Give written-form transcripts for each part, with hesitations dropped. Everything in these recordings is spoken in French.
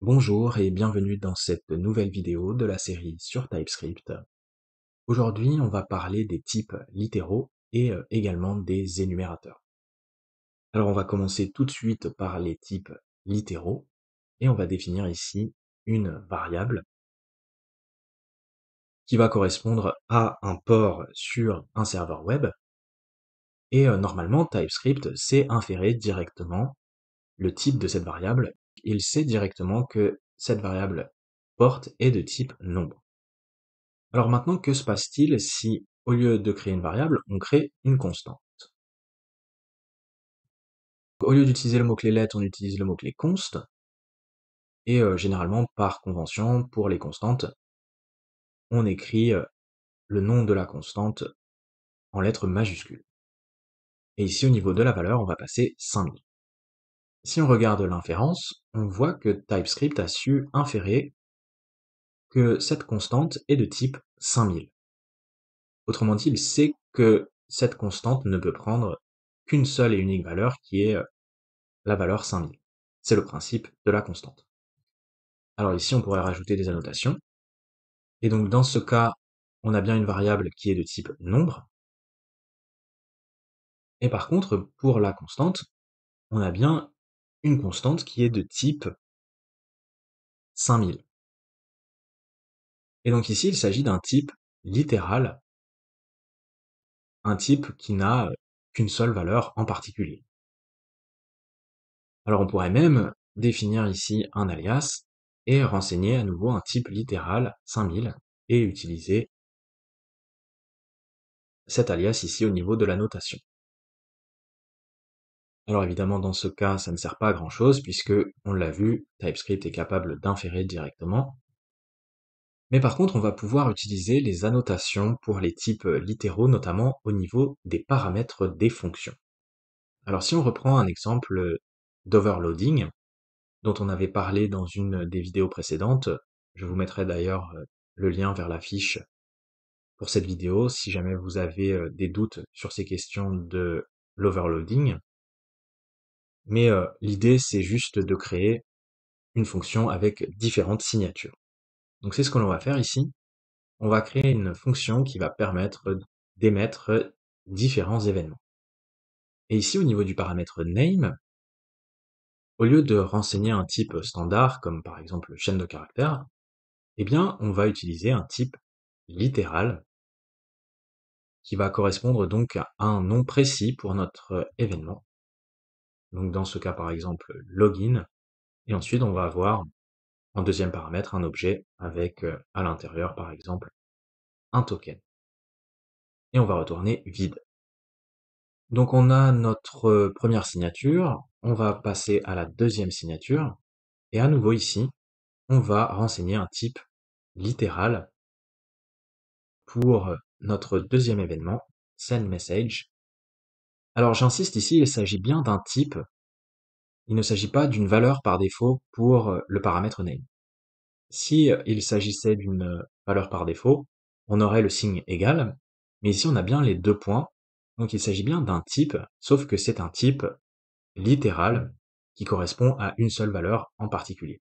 Bonjour et bienvenue dans cette nouvelle vidéo de la série sur TypeScript. Aujourd'hui, on va parler des types littéraux et également des énumérateurs. Alors, on va commencer tout de suite par les types littéraux et on va définir ici une variable qui va correspondre à un port sur un serveur web et normalement, TypeScript sait inférer directement le type de cette variable. Il sait directement que cette variable porte est de type nombre. Alors maintenant, que se passe-t-il si, au lieu de créer une variable, on crée une constante? Au lieu d'utiliser le mot-clé let, on utilise le mot-clé const, et généralement, par convention, pour les constantes, on écrit le nom de la constante en lettres majuscules. Et ici, au niveau de la valeur, on va passer 5000. Si on regarde l'inférence, on voit que TypeScript a su inférer que cette constante est de type 5000. Autrement dit, il sait que cette constante ne peut prendre qu'une seule et unique valeur qui est la valeur 5000. C'est le principe de la constante. Alors ici, on pourrait rajouter des annotations. Et donc dans ce cas, on a bien une variable qui est de type nombre. Et par contre, pour la constante, on a bien une constante qui est de type 5000. Et donc ici, il s'agit d'un type littéral, un type qui n'a qu'une seule valeur en particulier. Alors on pourrait même définir ici un alias et renseigner à nouveau un type littéral 5000 et utiliser cet alias ici au niveau de la notation. Alors évidemment, dans ce cas, ça ne sert pas à grand chose puisque, on l'a vu, TypeScript est capable d'inférer directement. Mais par contre, on va pouvoir utiliser les annotations pour les types littéraux, notamment au niveau des paramètres des fonctions. Alors si on reprend un exemple d'overloading, dont on avait parlé dans une des vidéos précédentes, je vous mettrai d'ailleurs le lien vers la fiche pour cette vidéo si jamais vous avez des doutes sur ces questions de l'overloading. Mais l'idée, c'est juste de créer une fonction avec différentes signatures. Donc c'est ce que l'on va faire ici. On va créer une fonction qui va permettre d'émettre différents événements. Et ici, au niveau du paramètre name, au lieu de renseigner un type standard, comme par exemple chaîne de caractères, eh bien, on va utiliser un type littéral qui va correspondre donc à un nom précis pour notre événement. Donc dans ce cas, par exemple, login. Et ensuite, on va avoir en deuxième paramètre un objet avec à l'intérieur, par exemple, un token. Et on va retourner vide. Donc on a notre première signature, on va passer à la deuxième signature, et à nouveau ici, on va renseigner un type littéral pour notre deuxième événement, sendMessage. Alors j'insiste ici, il s'agit bien d'un type, il ne s'agit pas d'une valeur par défaut pour le paramètre name. Si il s'agissait d'une valeur par défaut, on aurait le signe égal, mais ici on a bien les deux points, donc il s'agit bien d'un type, sauf que c'est un type littéral qui correspond à une seule valeur en particulier.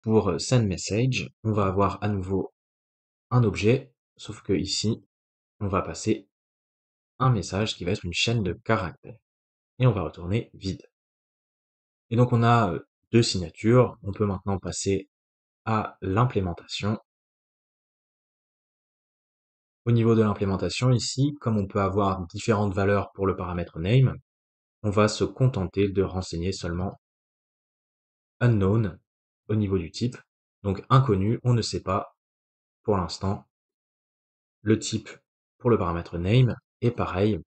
Pour sendMessage, on va avoir à nouveau un objet, sauf que ici, on va passer un message qui va être une chaîne de caractères. Et on va retourner vide. Et donc on a deux signatures, on peut maintenant passer à l'implémentation. Au niveau de l'implémentation ici, comme on peut avoir différentes valeurs pour le paramètre name, on va se contenter de renseigner seulement unknown au niveau du type. Donc inconnu, on ne sait pas pour l'instant le type pour le paramètre name, et pareil,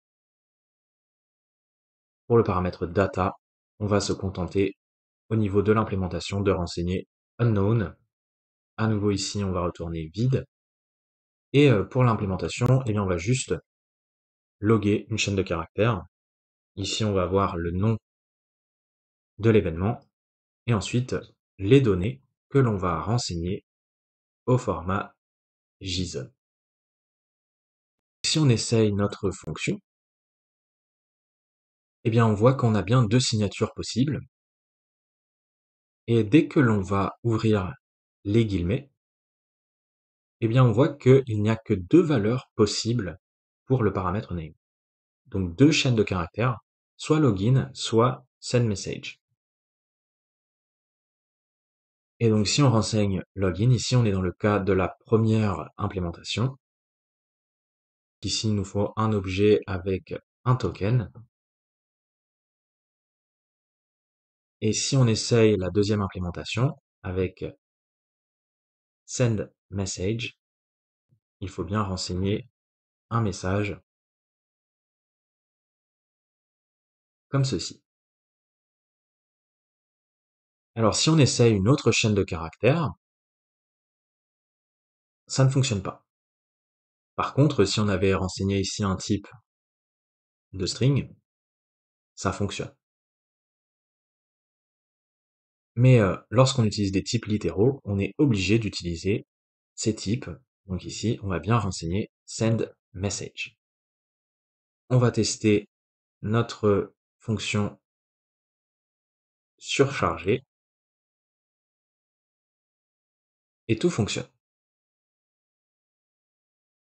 pour le paramètre data, on va se contenter au niveau de l'implémentation de renseigner unknown. À nouveau ici, on va retourner vide. Et pour l'implémentation, eh bien, on va juste loguer une chaîne de caractères. Ici, on va avoir le nom de l'événement et ensuite les données que l'on va renseigner au format JSON. Si on essaye notre fonction, eh bien on voit qu'on a bien deux signatures possibles, et dès que l'on va ouvrir les guillemets, eh bien on voit qu'il n'y a que deux valeurs possibles pour le paramètre name. Donc deux chaînes de caractères, soit login, soit send message. Et donc si on renseigne login, ici on est dans le cas de la première implémentation. Ici il nous faut un objet avec un token. Et si on essaye la deuxième implémentation avec send message, il faut bien renseigner un message comme ceci. Alors si on essaye une autre chaîne de caractères, ça ne fonctionne pas. Par contre, si on avait renseigné ici un type de string, ça fonctionne. Mais lorsqu'on utilise des types littéraux, on est obligé d'utiliser ces types. Donc ici, on va bien renseigner send message. On va tester notre fonction surchargée et tout fonctionne.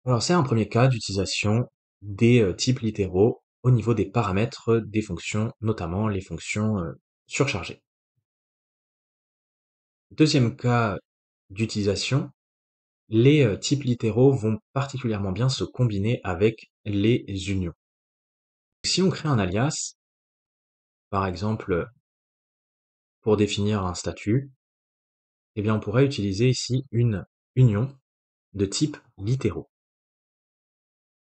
Alors c'est un premier cas d'utilisation des types littéraux au niveau des paramètres des fonctions, notamment les fonctions surchargées. Deuxième cas d'utilisation, les types littéraux vont particulièrement bien se combiner avec les unions. Si on crée un alias, par exemple pour définir un statut, eh bien on pourrait utiliser ici une union de type littéraux.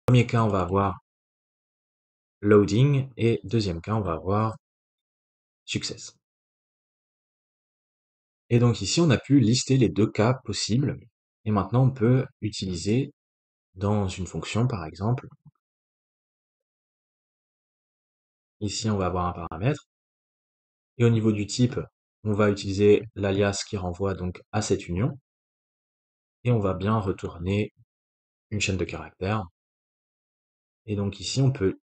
Premier cas, on va avoir loading et deuxième cas, on va avoir success. Et donc ici, on a pu lister les deux cas possibles. Et maintenant, on peut utiliser dans une fonction, par exemple, ici, on va avoir un paramètre. Et au niveau du type, on va utiliser l'alias qui renvoie donc à cette union. Et on va bien retourner une chaîne de caractères. Et donc ici, on peut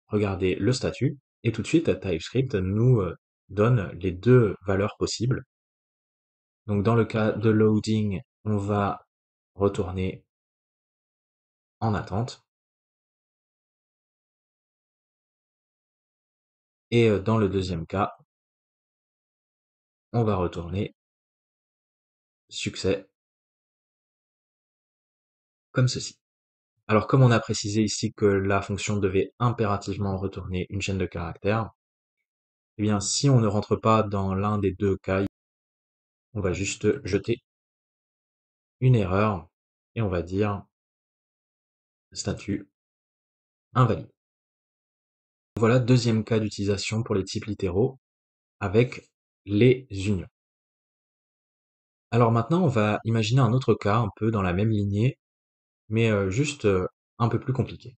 regarder le statut. Et tout de suite, TypeScript nous donne les deux valeurs possibles. Donc dans le cas de loading, on va retourner en attente. Et dans le deuxième cas, on va retourner succès comme ceci. Alors comme on a précisé ici que la fonction devait impérativement retourner une chaîne de caractères, eh bien si on ne rentre pas dans l'un des deux cas, on va juste jeter une erreur et on va dire statut invalide. Voilà deuxième cas d'utilisation pour les types littéraux avec les unions. Alors maintenant, on va imaginer un autre cas un peu dans la même lignée, mais juste un peu plus compliqué.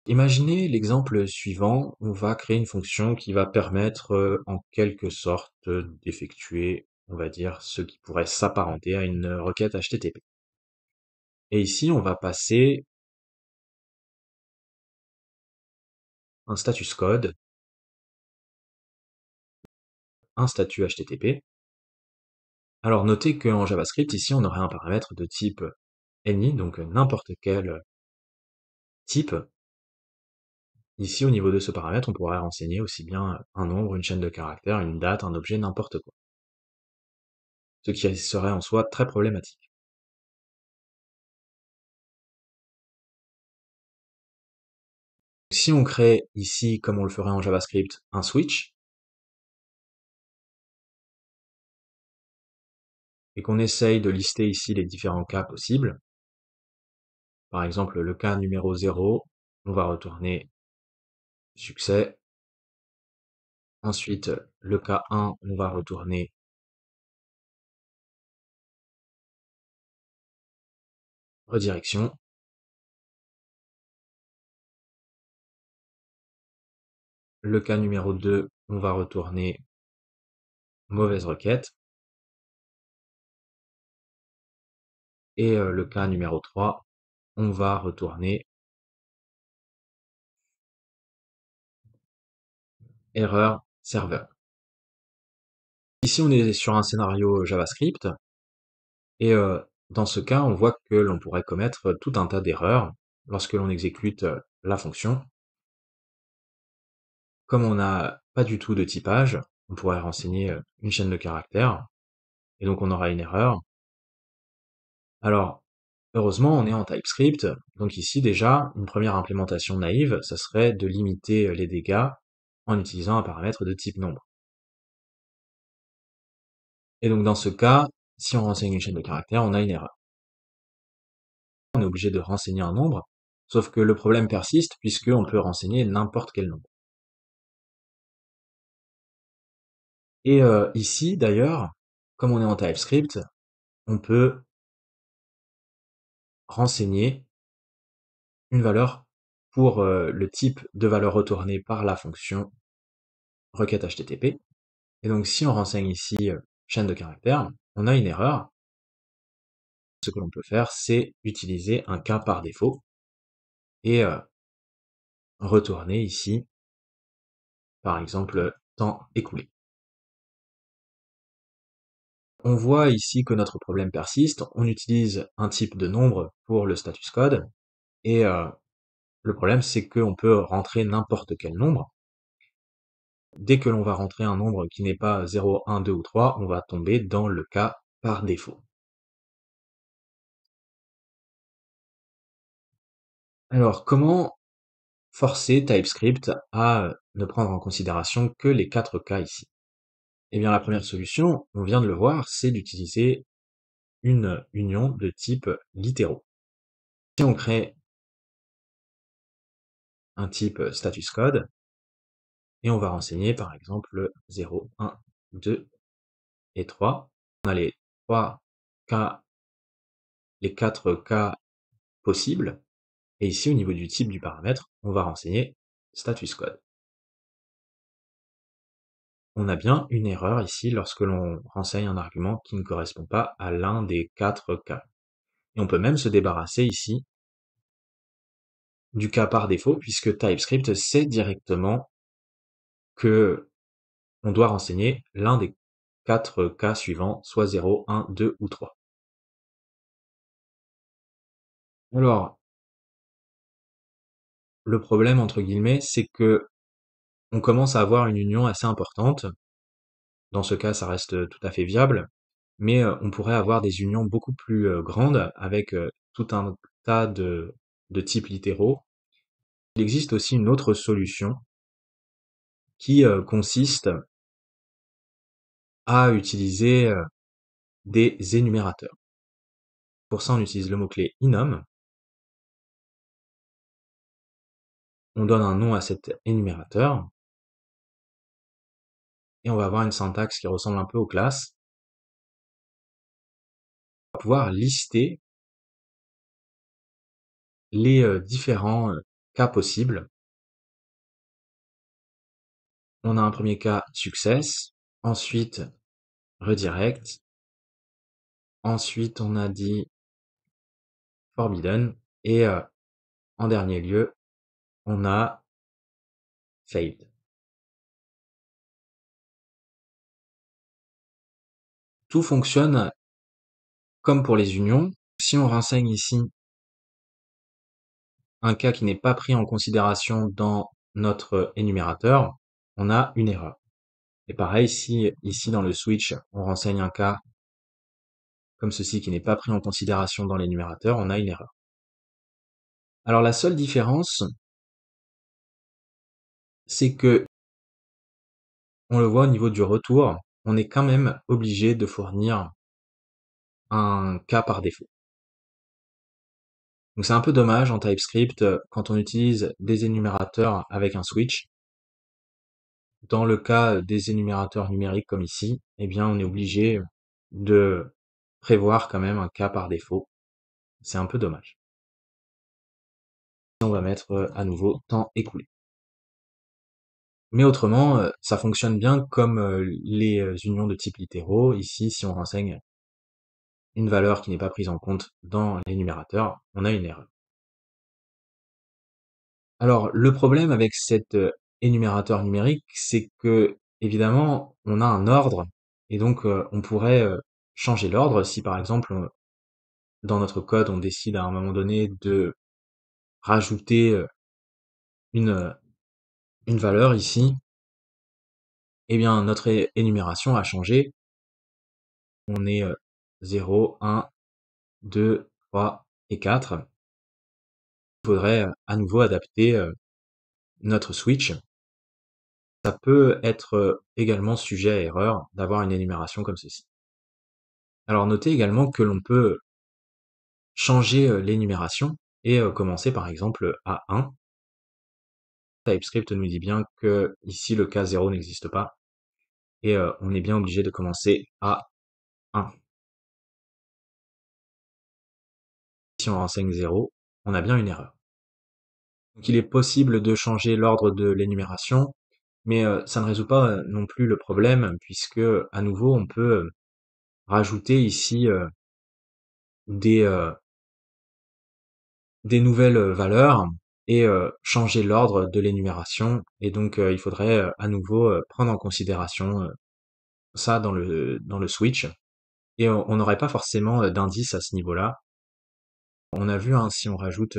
Imaginez l'exemple suivant, on va créer une fonction qui va permettre en quelque sorte d'effectuer, on va dire, ce qui pourrait s'apparenter à une requête HTTP. Et ici, on va passer un status code, un statut HTTP. Alors notez qu'en JavaScript, ici, on aurait un paramètre de type any, donc n'importe quel type. Ici, au niveau de ce paramètre, on pourrait renseigner aussi bien un nombre, une chaîne de caractères, une date, un objet, n'importe quoi. Ce qui serait en soi très problématique. Si on crée ici, comme on le ferait en JavaScript, un switch, et qu'on essaye de lister ici les différents cas possibles, par exemple le cas numéro 0, on va retourner succès. Ensuite, le cas 1, on va retourner redirection. Le cas numéro 2, on va retourner mauvaise requête. Et le cas numéro 3, on va retourner erreur serveur. Ici, on est sur un scénario JavaScript, et dans ce cas, on voit que l'on pourrait commettre tout un tas d'erreurs lorsque l'on exécute la fonction. Comme on n'a pas du tout de typage, on pourrait renseigner une chaîne de caractères, et donc on aura une erreur. Alors, heureusement, on est en TypeScript, donc ici déjà, une première implémentation naïve, ça serait de limiter les dégâts en utilisant un paramètre de type nombre. Et donc dans ce cas, si on renseigne une chaîne de caractères, on a une erreur. On est obligé de renseigner un nombre, sauf que le problème persiste puisqu'on peut renseigner n'importe quel nombre. Et ici, d'ailleurs, comme on est en TypeScript, on peut renseigner une valeur pour le type de valeur retournée par la fonction requête HTTP. Et donc si on renseigne ici chaîne de caractères, on a une erreur. Ce que l'on peut faire, c'est utiliser un cas par défaut et retourner ici, par exemple, temps écoulé. On voit ici que notre problème persiste, on utilise un type de nombre pour le status code, et le problème c'est qu'on peut rentrer n'importe quel nombre. Dès que l'on va rentrer un nombre qui n'est pas 0, 1, 2 ou 3, on va tomber dans le cas par défaut. Alors, comment forcer TypeScript à ne prendre en considération que les 4 cas ici? Eh bien, la première solution, on vient de le voir, c'est d'utiliser une union de type littéraux. Si on crée un type status code, et on va renseigner par exemple 0, 1, 2 et 3. On a les 3 cas, les 4 cas possibles, et ici au niveau du type du paramètre, on va renseigner status code. On a bien une erreur ici lorsque l'on renseigne un argument qui ne correspond pas à l'un des 4 cas. Et on peut même se débarrasser ici du cas par défaut, puisque TypeScript sait directement que on doit renseigner l'un des 4 cas suivants, soit 0, 1, 2 ou 3. Alors, le problème, entre guillemets, c'est que on commence à avoir une union assez importante. Dans ce cas, ça reste tout à fait viable, mais on pourrait avoir des unions beaucoup plus grandes avec tout un tas de types littéraux. Il existe aussi une autre solution qui consiste à utiliser des énumérateurs. Pour ça, on utilise le mot-clé enum. On donne un nom à cet énumérateur, et on va avoir une syntaxe qui ressemble un peu aux classes. On va pouvoir lister les différents cas possibles. On a un premier cas success, ensuite redirect, ensuite on a dit forbidden, et en dernier lieu, on a failed. Tout fonctionne comme pour les unions. Si on renseigne ici un cas qui n'est pas pris en considération dans notre énumérateur, on a une erreur. Et pareil, si ici dans le switch, on renseigne un cas comme ceci qui n'est pas pris en considération dans l'énumérateur, on a une erreur. Alors la seule différence, c'est que, on le voit au niveau du retour, on est quand même obligé de fournir un cas par défaut. Donc c'est un peu dommage en TypeScript quand on utilise des énumérateurs avec un switch. Dans le cas des énumérateurs numériques comme ici, eh bien on est obligé de prévoir quand même un cas par défaut. C'est un peu dommage. On va mettre à nouveau temps écoulé. Mais autrement, ça fonctionne bien comme les unions de type littéraux. Ici, si on renseigne une valeur qui n'est pas prise en compte dans l'énumérateur, on a une erreur. Alors, le problème avec cette énumérateur numérique, c'est que, évidemment, on a un ordre, et donc on pourrait changer l'ordre si par exemple dans notre code on décide à un moment donné de rajouter une, euh, une valeur ici, eh bien notre énumération a changé. On est 0, 1, 2, 3 et 4. Il faudrait à nouveau adapter notre switch. Ça peut être également sujet à erreur d'avoir une énumération comme ceci. Alors notez également que l'on peut changer l'énumération et commencer par exemple à 1. TypeScript nous dit bien que ici le cas 0 n'existe pas et on est bien obligé de commencer à 1. Si on renseigne 0, on a bien une erreur. Donc il est possible de changer l'ordre de l'énumération, mais ça ne résout pas non plus le problème puisque à nouveau on peut rajouter ici des, euh, des nouvelles valeurs et changer l'ordre de l'énumération. Et donc il faudrait à nouveau prendre en considération ça dans le switch. Et on n'aurait pas forcément d'indice à ce niveau-là. On a vu, hein, si on rajoute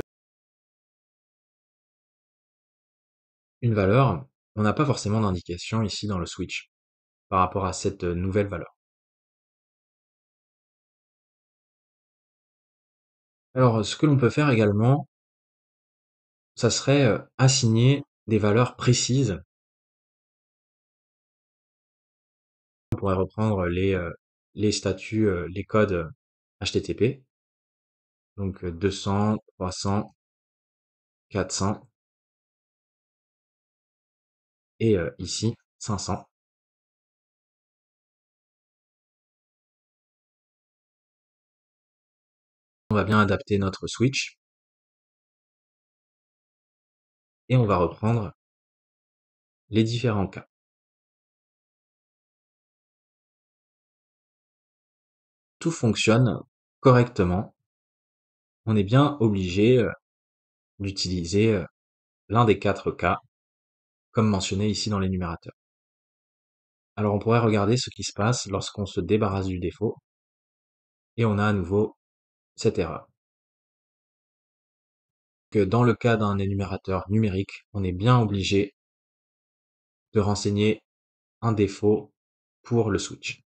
une valeur, on n'a pas forcément d'indication ici dans le switch par rapport à cette nouvelle valeur. Alors ce que l'on peut faire également, ça serait assigner des valeurs précises. On pourrait reprendre les statuts, les codes HTTP, donc 200, 300, 400 et ici 500. On va bien adapter notre switch et on va reprendre les différents cas. Tout fonctionne correctement. On est bien obligé d'utiliser l'un des 4 cas comme mentionné ici dans l'énumérateur. Alors on pourrait regarder ce qui se passe lorsqu'on se débarrasse du défaut et on a à nouveau cette erreur. Que dans le cas d'un énumérateur numérique, on est bien obligé de renseigner un défaut pour le switch.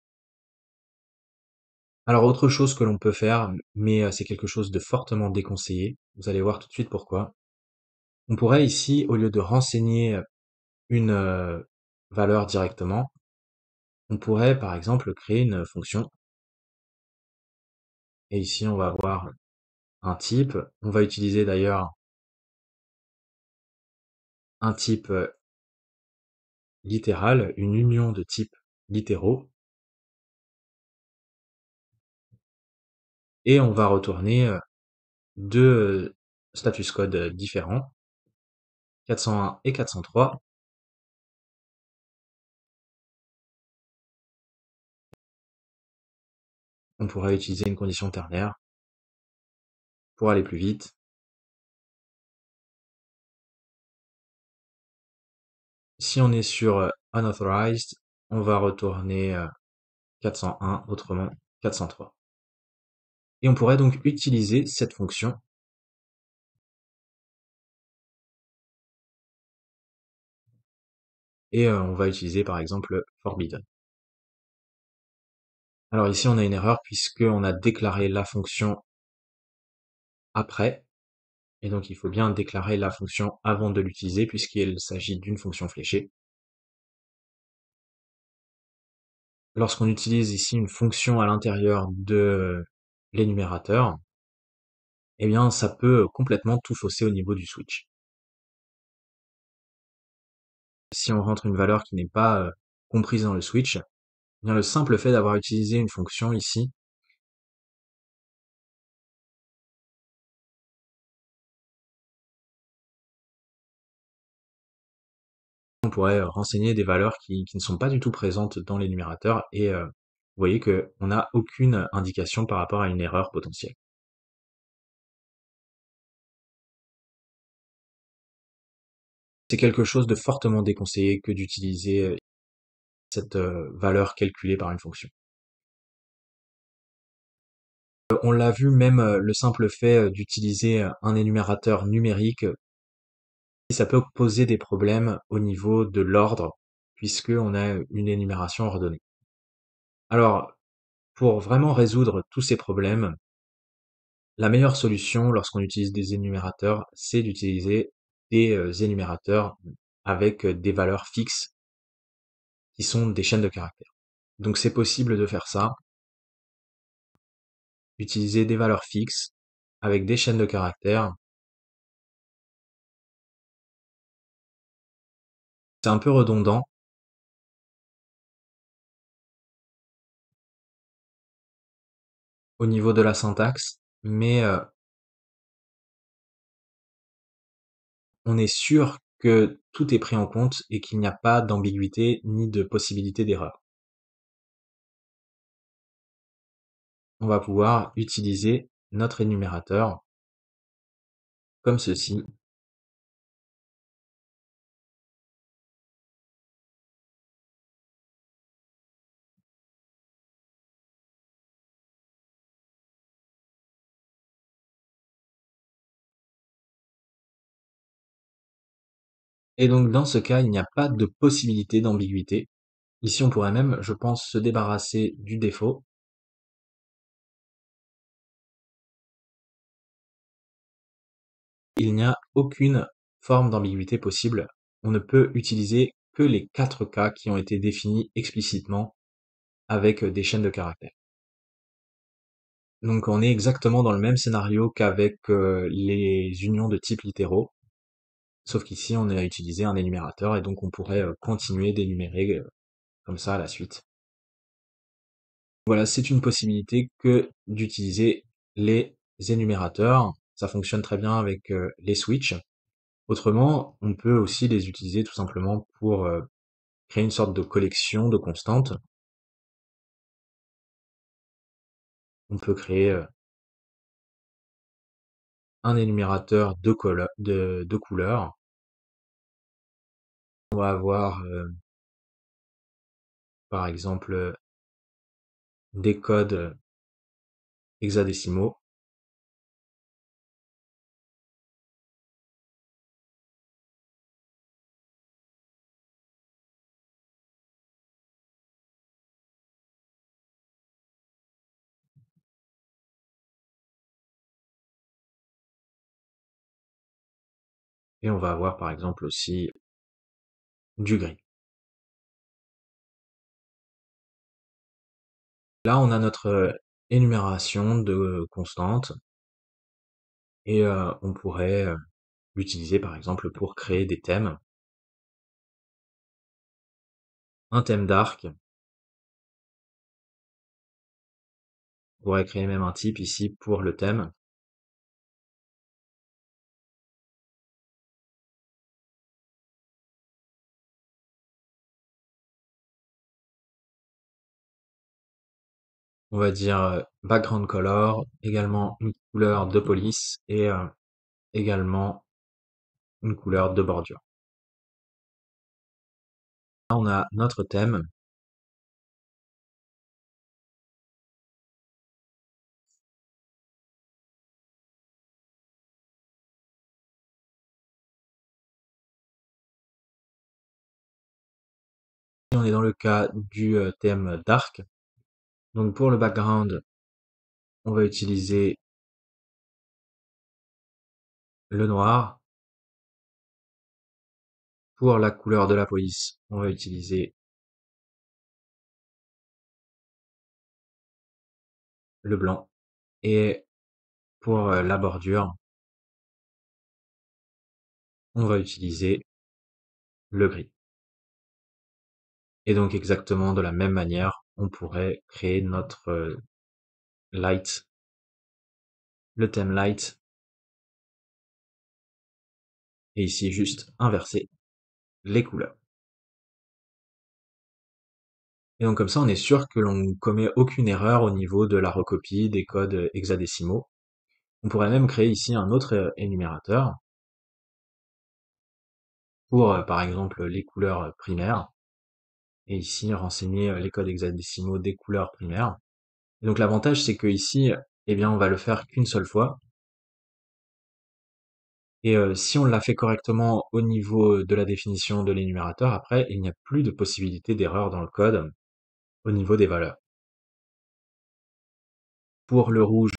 Alors autre chose que l'on peut faire, mais c'est quelque chose de fortement déconseillé, vous allez voir tout de suite pourquoi. On pourrait ici, au lieu de renseigner une valeur directement, on pourrait par exemple créer une fonction. Et ici on va avoir un type. On va utiliser d'ailleurs un type littéral, une union de types littéraux. Et on va retourner deux status code différents, 401 et 403. On pourrait utiliser une condition ternaire pour aller plus vite. Si on est sur unauthorized, on va retourner 401, autrement 403. Et on pourrait donc utiliser cette fonction et on va utiliser par exemple forbidden. Alors ici on a une erreur puisqu'on a déclaré la fonction après, et donc il faut bien déclarer la fonction avant de l'utiliser puisqu'il s'agit d'une fonction fléchée. Lorsqu'on utilise ici une fonction à l'intérieur de l'énumérateur, eh bien ça peut complètement tout fausser au niveau du switch. Si on rentre une valeur qui n'est pas comprise dans le switch, eh bien le simple fait d'avoir utilisé une fonction ici on pourrait renseigner des valeurs qui ne sont pas du tout présentes dans l'énumérateur et vous voyez qu'on n'a aucune indication par rapport à une erreur potentielle. C'est quelque chose de fortement déconseillé que d'utiliser cette valeur calculée par une fonction. On l'a vu, même le simple fait d'utiliser un énumérateur numérique, ça peut poser des problèmes au niveau de l'ordre, puisqu'on a une énumération ordonnée. Alors, pour vraiment résoudre tous ces problèmes, la meilleure solution lorsqu'on utilise des énumérateurs, c'est d'utiliser des énumérateurs avec des valeurs fixes qui sont des chaînes de caractères. Donc c'est possible de faire ça, utiliser des valeurs fixes avec des chaînes de caractères. C'est un peu redondant au niveau de la syntaxe, mais on est sûr que tout est pris en compte et qu'il n'y a pas d'ambiguïté ni de possibilité d'erreur. On va pouvoir utiliser notre énumérateur comme ceci. Et donc dans ce cas, il n'y a pas de possibilité d'ambiguïté. Ici, on pourrait même, je pense, se débarrasser du défaut. Il n'y a aucune forme d'ambiguïté possible. On ne peut utiliser que les 4 cas qui ont été définis explicitement avec des chaînes de caractères. Donc on est exactement dans le même scénario qu'avec les unions de type littéraux, sauf qu'ici on a utilisé un énumérateur et donc on pourrait continuer d'énumérer comme ça à la suite. Voilà, c'est une possibilité que d'utiliser les énumérateurs. Ça fonctionne très bien avec les switches. Autrement, on peut aussi les utiliser tout simplement pour créer une sorte de collection de constantes. On peut créer un énumérateur de couleurs. On va avoir par exemple des codes hexadécimaux. Et on va avoir par exemple aussi du gris. Là, on a notre énumération de constantes et on pourrait l'utiliser par exemple pour créer des thèmes. Un thème d'arc. On pourrait créer même un type ici pour le thème. On va dire background color, également une couleur de police et également une couleur de bordure. Là, on a notre thème. Et on est dans le cas du thème dark. Donc pour le background, on va utiliser le noir. Pour la couleur de la police, on va utiliser le blanc. Et pour la bordure, on va utiliser le gris. Et donc exactement de la même manière, on pourrait créer notre light, le thème light, et ici juste inverser les couleurs. Et donc comme ça, on est sûr que l'on ne commet aucune erreur au niveau de la recopie des codes hexadécimaux. On pourrait même créer ici un autre énumérateur. pour, par exemple, les couleurs primaires, et ici renseigner les codes hexadécimaux des couleurs primaires. Et donc l'avantage, c'est que ici, eh bien, on va le faire qu'une seule fois. Et si on l'a fait correctement au niveau de la définition de l'énumérateur, après, il n'y a plus de possibilité d'erreur dans le code au niveau des valeurs. Pour le rouge,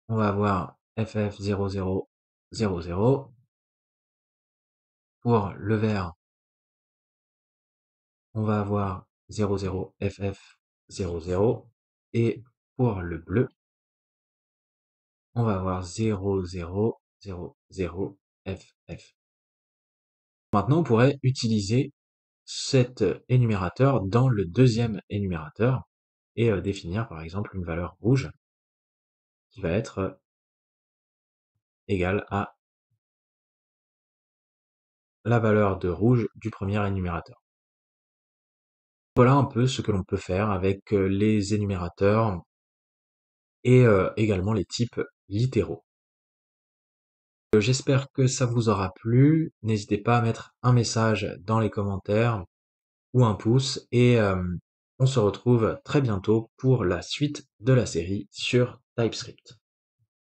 on va avoir FF0000. Pour le vert, on va avoir 00FF00. Et pour le bleu, on va avoir 0000FF. Maintenant, on pourrait utiliser cet énumérateur dans le deuxième énumérateur et définir par exemple une valeur rouge qui va être égale à la valeur de rouge du premier énumérateur. Voilà un peu ce que l'on peut faire avec les énumérateurs et également les types littéraux. J'espère que ça vous aura plu. N'hésitez pas à mettre un message dans les commentaires ou un pouce et on se retrouve très bientôt pour la suite de la série sur TypeScript.